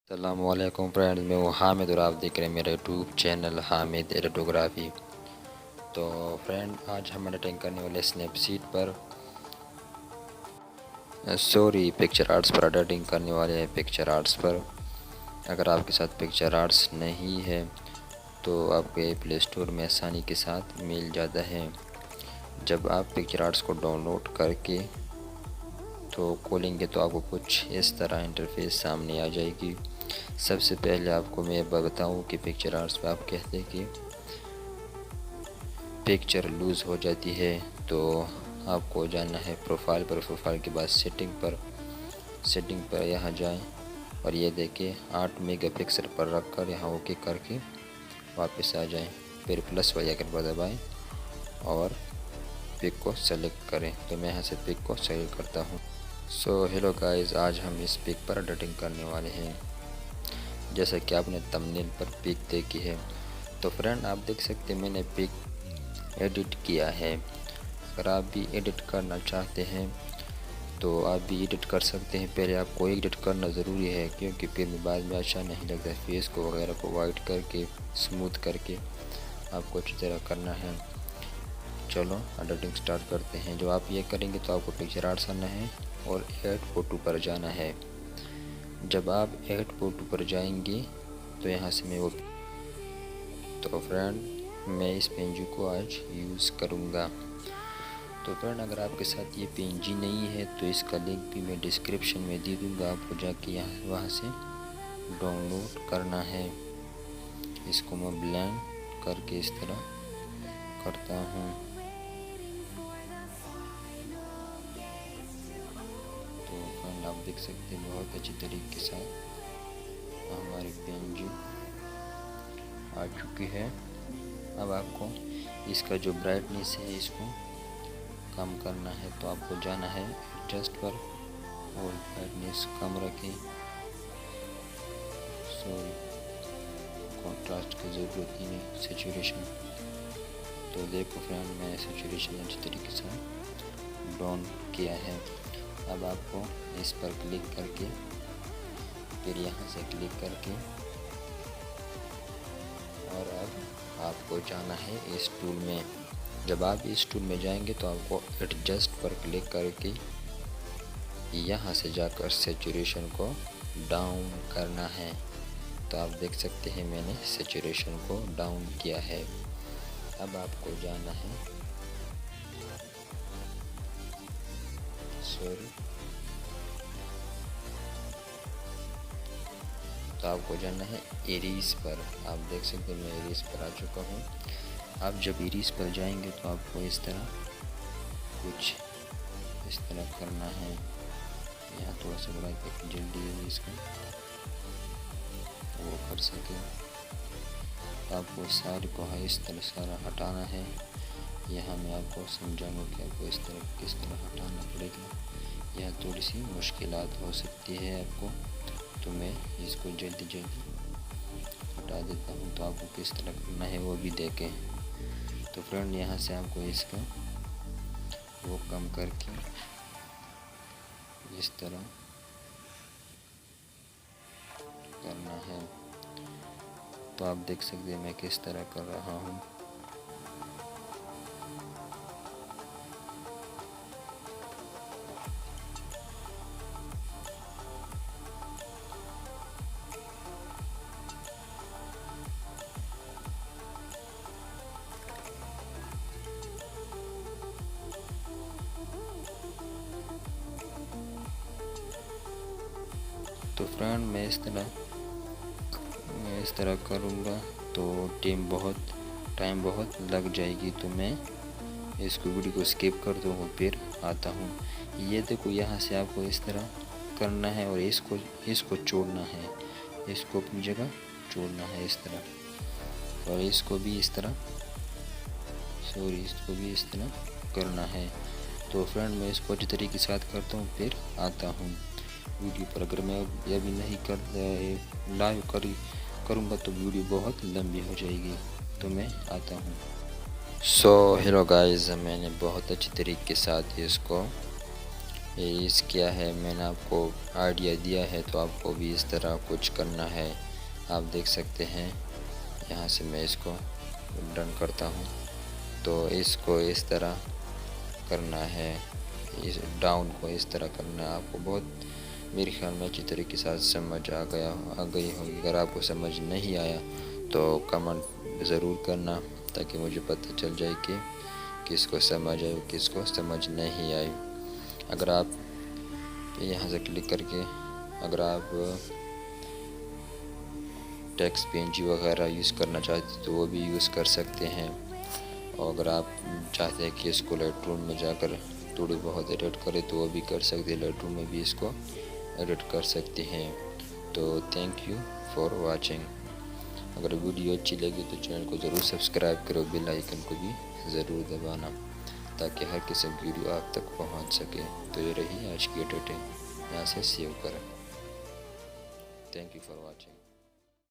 अस्सलामुअलैकुम फ्रेंड्स, मैं हूँ हामिद और आप देख रहे हैं मेरा यूट्यूब चैनल हामिद एडिटोग्राफी। तो फ्रेंड, आज हम एडिटिंग करने वाले स्नैपसीड पर पिक्चर आर्ट्स पर एडिटिंग करने वाले हैं। पिक्चर आर्ट्स पर अगर आपके साथ पिक्चर आर्ट्स नहीं है तो आपके प्ले स्टोर में आसानी के साथ मिल जाता है। जब आप पिक्चर आर्ट्स को डाउनलोड करके तो खोलेंगे तो आपको कुछ इस तरह इंटरफेस सामने आ जाएगी। सबसे पहले आपको मैं बताऊं कि पिक्चर आर्ट्स पे आप कहते हैं कि पिक्चर लूज़ हो जाती है तो आपको जाना है प्रोफाइल पर। प्रोफाइल के बाद सेटिंग पर यहाँ जाएं और ये देखिए 8 मेगापिक्सल पर रखकर यहाँ ओके करके वापस आ जाएं। फिर प्लस वाले आइकन पर दबाएं और पिक को सेलेक्ट करें। तो मैं यहाँ से पिक को सेलेक्ट करता हूँ। सो हेलो गाइस, आज हम इस पिक पर एडिटिंग करने वाले हैं। जैसा कि आपने थंबनेल पर पिक देखी है। तो फ्रेंड, आप देख सकते हैं मैंने पिक एडिट किया है। अगर आप भी एडिट करना चाहते हैं तो आप भी एडिट कर सकते हैं। पहले आपको एडिट करना ज़रूरी है क्योंकि फिर बाद में अच्छा नहीं लगता। फेस को वगैरह को वाइट करके स्मूथ करके आपको अच्छी तरह करना है। चलो एडिटिंग स्टार्ट करते हैं। जो आप ये करेंगे तो आपको पिक्चर आर्ट्स आना है और ऐड फोटो पर जाना है। जब आप ऐड फोटो पर जाएंगे तो यहाँ से मैं तो फ्रेंड, मैं इस पेंजी को आज यूज़ करूँगा। तो फ्रेंड, अगर आपके साथ ये पेंजी नहीं है तो इसका लिंक भी मैं डिस्क्रिप्शन में दे दूँगा। आपको जाके वहाँ से डाउनलोड करना है। इसको मैं ब्लेंड करके इस तरह करता हूँ। तो फ्रेंड, आप देख सकते हैं बहुत अच्छी तरीके से हमारी पेंजी आ चुकी है। अब आपको इसका जो ब्राइटनेस है इसको कम करना है। तो आपको जाना है एडजस्ट पर और ब्राइटनेस कम रखें। कॉन्ट्रास्ट की ज़रूरत नहीं है। सैचुरेशन, तो देखो फ्रेंड, मैंने सैचुरेशन अच्छी तरीके से डाउन किया है। अब आपको इस पर क्लिक करके फिर यहाँ से क्लिक करके और अब आपको जाना है इस टूल में। जब आप इस टूल में जाएंगे तो आपको एडजस्ट पर क्लिक करके यहाँ से जाकर सैचुरेशन को डाउन करना है। तो आप देख सकते हैं मैंने सैचुरेशन को डाउन किया है। अब आपको जाना है तो आपको जाना है इरेज पर। आप देख सकते हैं मैं इरेज पर आ चुका हूँ। आप जब इरेज पर जाएंगे तो आपको इस तरह कुछ इस तरह करना है। यहाँ थोड़ा सा बड़ा जल्दी इरेज का वो कर सके। आपको सारे को इस तरह सारा हटाना है। यहाँ मैं आपको समझाऊंगा कि आपको इस तरह किस तरह हटाना पड़ेगा। यह थोड़ी सी मुश्किलात हो सकती है आपको, तो मैं इसको जल्दी हटा देता हूँ। तो आपको किस तरह करना है वो भी देखें। तो फ्रेंड, यहाँ से आपको इसका वो कम करके इस तरह करना है। तो आप देख सकते हैं मैं किस तरह कर रहा हूँ। तो फ्रेंड, मैं इस तरह करूँगा तो टाइम बहुत लग जाएगी। तो मैं इसको वीडियो को स्किप कर दूँ और फिर आता हूँ। ये देखो, यहाँ से आपको इस तरह करना है और इसको छोड़ना है। इसको अपनी जगह छोड़ना है इस तरह, और इसको भी इस तरह करना है। तो फ्रेंड, मैं इसको अच्छी तरीके के साथ करता हूँ फिर आता हूँ वीडियो पर। अगर मैं यह भी नहीं लाइव करूँगा तो वीडियो बहुत लंबी हो जाएगी। तो मैं आता हूँ। हेलो गाइस, मैंने बहुत अच्छी तरीके के साथ इसको इस क्या है, मैंने आपको आइडिया दिया है, तो आपको भी इस तरह कुछ करना है। आप देख सकते हैं, यहाँ से मैं इसको डन करता हूँ। तो इसको इस तरह करना है, इस डाउन को इस तरह करना है। आपको बहुत मेरे ख्याल में अच्छी तरीके से समझ आ गई होगी। अगर आपको समझ नहीं आया तो कमेंट ज़रूर करना, ताकि मुझे पता चल जाए कि किसको समझ आई, किसको समझ नहीं आई। अगर आप यहाँ से क्लिक करके अगर आप टेक्स्ट पेंजी वगैरह यूज़ करना चाहते तो वो भी यूज़ कर सकते हैं। और अगर आप चाहते हैं कि इसको लाइटरूम में जाकर थोड़ी बहुत एडिट करें तो वो भी कर सकते हैं, लाइटरूम में भी इसको एडिट कर सकते हैं। तो थैंक यू फॉर वाचिंग। अगर वीडियो अच्छी लगी तो चैनल को ज़रूर सब्सक्राइब करो, बेल आइकन को भी ज़रूर दबाना, ताकि हर किस्म की वीडियो आप तक पहुंच सके। तो ये रही आज की एडिटिंग, यहाँ से सेव करें। Thank you for watching.